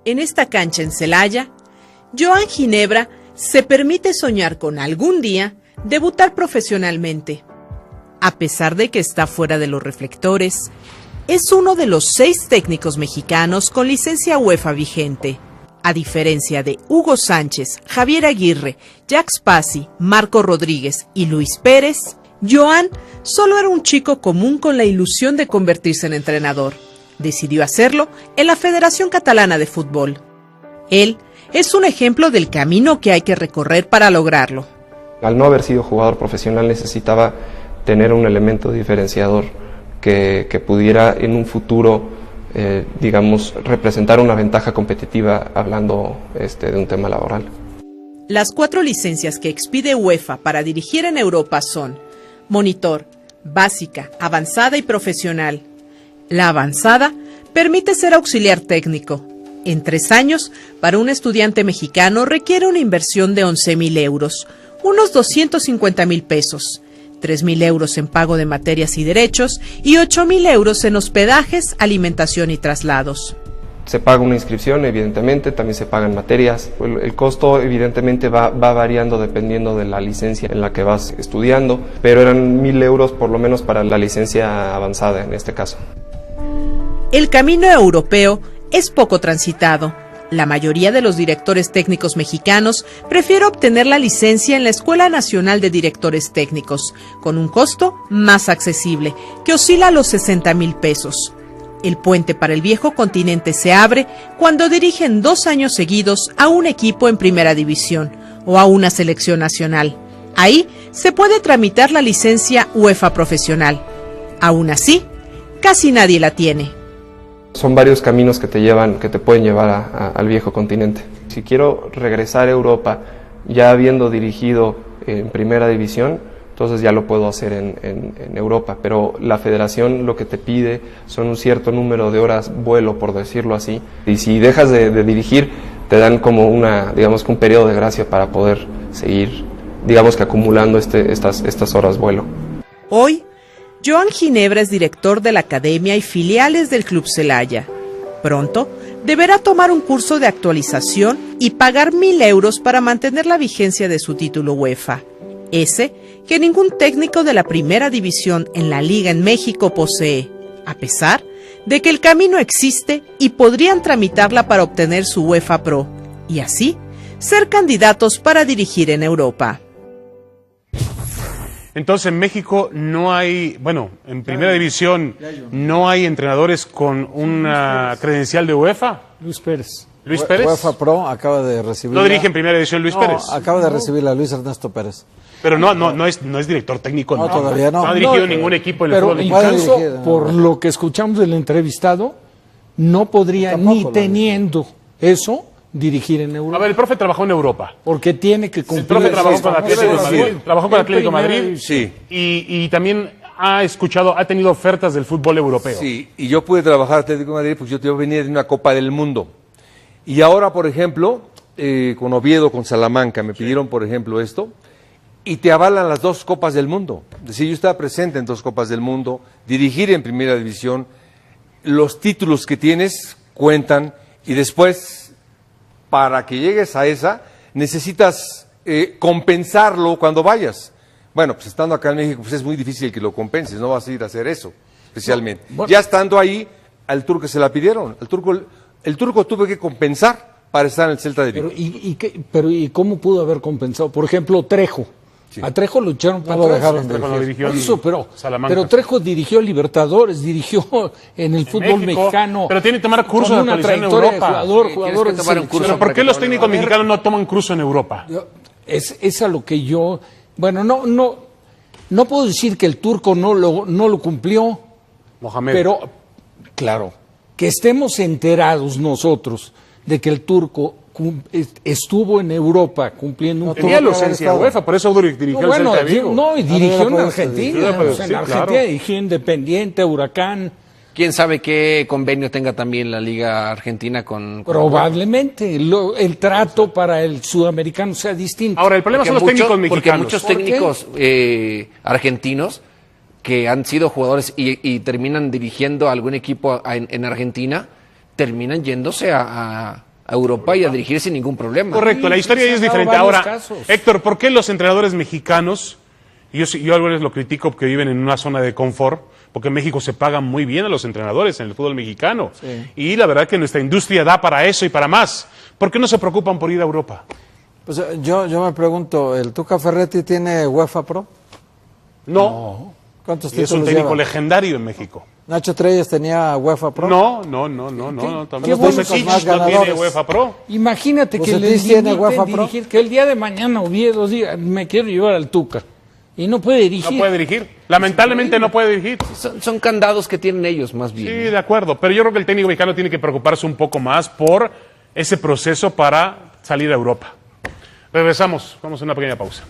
En esta cancha en Celaya, Joan Ginebra se permite soñar con algún día debutar profesionalmente. A pesar de que está fuera de los reflectores, es uno de los 6 técnicos mexicanos con licencia UEFA vigente. A diferencia de Hugo Sánchez, Javier Aguirre, Jacques Pasi, Marco Rodríguez y Luis Pérez, Joan solo era un chico común con la ilusión de convertirse en entrenador. Decidió hacerlo en la Federación Catalana de Fútbol. Él es un ejemplo del camino que hay que recorrer para lograrlo. Al no haber sido jugador profesional necesitaba tener un elemento diferenciador que pudiera en un futuro representar una ventaja competitiva hablando de un tema laboral. Las 4 licencias que expide UEFA para dirigir en Europa son monitor, básica, avanzada y profesional. La avanzada permite ser auxiliar técnico. En 3 años, para un estudiante mexicano requiere una inversión de 11,000 euros, unos 250,000 pesos. 3,000 euros en pago de materias y derechos y 8,000 euros en hospedajes, alimentación y traslados. Se paga una inscripción, evidentemente, también se pagan materias. El costo, evidentemente, va variando dependiendo de la licencia en la que vas estudiando, pero eran 1,000 euros por lo menos para la licencia avanzada en este caso. El camino europeo es poco transitado. La mayoría de los directores técnicos mexicanos prefiere obtener la licencia en la Escuela Nacional de Directores Técnicos, con un costo más accesible, que oscila a los 60,000 pesos. El puente para el viejo continente se abre cuando dirigen 2 años seguidos a un equipo en primera división o a una selección nacional. Ahí se puede tramitar la licencia UEFA profesional. Aún así, casi nadie la tiene. Son varios caminos que te pueden llevar al viejo continente. Si quiero regresar a Europa ya habiendo dirigido en primera división, entonces ya lo puedo hacer en Europa, pero la federación lo que te pide son un cierto número de horas vuelo, por decirlo así, y si dejas de dirigir, te dan como un periodo de gracia para poder seguir, acumulando estas horas vuelo. Hoy, Joan Ginebra es director de la academia y filiales del Club Celaya. Pronto deberá tomar un curso de actualización y pagar 1,000 euros para mantener la vigencia de su título UEFA. Ese que ningún técnico de la primera división en la liga en México posee, a pesar de que el camino existe y podrían tramitarla para obtener su UEFA Pro, y así ser candidatos para dirigir en Europa. Entonces en México no hay, en primera división no hay entrenadores con una credencial de UEFA. Luis Pérez. Luis Pérez. UEFA Pro acaba de recibir. ¿No dirige en primera división Luis Pérez? Acaba de recibirla a Luis Ernesto Pérez. Pero no es director técnico. No, todavía no. No ha dirigido ningún equipo en el fútbol. Pero incluso, por lo que escuchamos del entrevistado, no podría ni teniendo eso dirigir en Europa. A ver, el profe trabajó en Europa. Porque tiene que cumplir. El profe trabajó con Atlético de Madrid. Trabajó con Atlético de Madrid. Sí. Y también ha tenido ofertas del fútbol europeo. Sí, y yo pude trabajar en Atlético de Madrid porque yo venía de una Copa del Mundo. Y ahora, por ejemplo, con Oviedo, con Salamanca, me pidieron, por ejemplo, esto, y te avalan las 2 Copas del Mundo. Es decir, yo estaba presente en 2 Copas del Mundo, dirigir en primera división, los títulos que tienes cuentan, y después, para que llegues a esa, necesitas compensarlo cuando vayas. Bueno, pues estando acá en México, pues es muy difícil que lo compenses, no vas a ir a hacer eso, especialmente. Bueno. Ya estando ahí, al turco se la pidieron, el turco tuvo que compensar para estar en el Celta de Vigo. ¿Y cómo pudo haber compensado? Por ejemplo, Trejo. Sí. A Trejo lo echaron para lo dejaron dirigir. Eso, pero Trejo dirigió Libertadores, dirigió en el fútbol mexicano. Pero tiene que tomar curso de actualización en Europa. Jugador pero ¿por qué los técnicos mexicanos no toman curso en Europa? Es a lo que yo... Bueno, no puedo decir que el turco no lo cumplió. Mohamed. Pero, claro, que estemos enterados nosotros de que el turco estuvo en Europa cumpliendo un tenía licencia UEFA, por eso dirigió el Celta de Vigo. No, y dirigió en Argentina. En Argentina dirigió Independiente, Huracán. ¿Quién sabe qué convenio tenga también la Liga Argentina con Probablemente el trato para el sudamericano sea distinto. Ahora, el problema son los técnicos mexicanos. Porque muchos técnicos argentinos que han sido jugadores y terminan dirigiendo algún equipo en Argentina, terminan yéndose a a Europa y a dirigir sin ningún problema. Correcto, la historia ahí es se han dado diferente. varios Ahora, casos. Héctor, ¿por qué los entrenadores mexicanos, yo a veces lo critico porque viven en una zona de confort, porque en México se pagan muy bien a los entrenadores en el fútbol mexicano, y la verdad que nuestra industria da para eso y para más? ¿Por qué no se preocupan por ir a Europa? Pues yo me pregunto, ¿el Tuca Ferretti tiene UEFA Pro? No, ¿Cuántos y es un títulos técnico lleva? legendario en México. ¿Nacho Treyes tenía UEFA Pro? No, también qué Bucetich más no tiene ganadores? UEFA Pro. Imagínate que Bucetich le tiene inviten UEFA Pro. dirigir, que el día de mañana Oviedo diga, me quiero llevar al Tuca. Y no puede dirigir. No puede dirigir. Lamentablemente no puede dirigir. Son candados que tienen ellos más bien. Sí, de acuerdo. Pero yo creo que el técnico mexicano tiene que preocuparse un poco más por ese proceso para salir a Europa. Regresamos. Vamos a una pequeña pausa.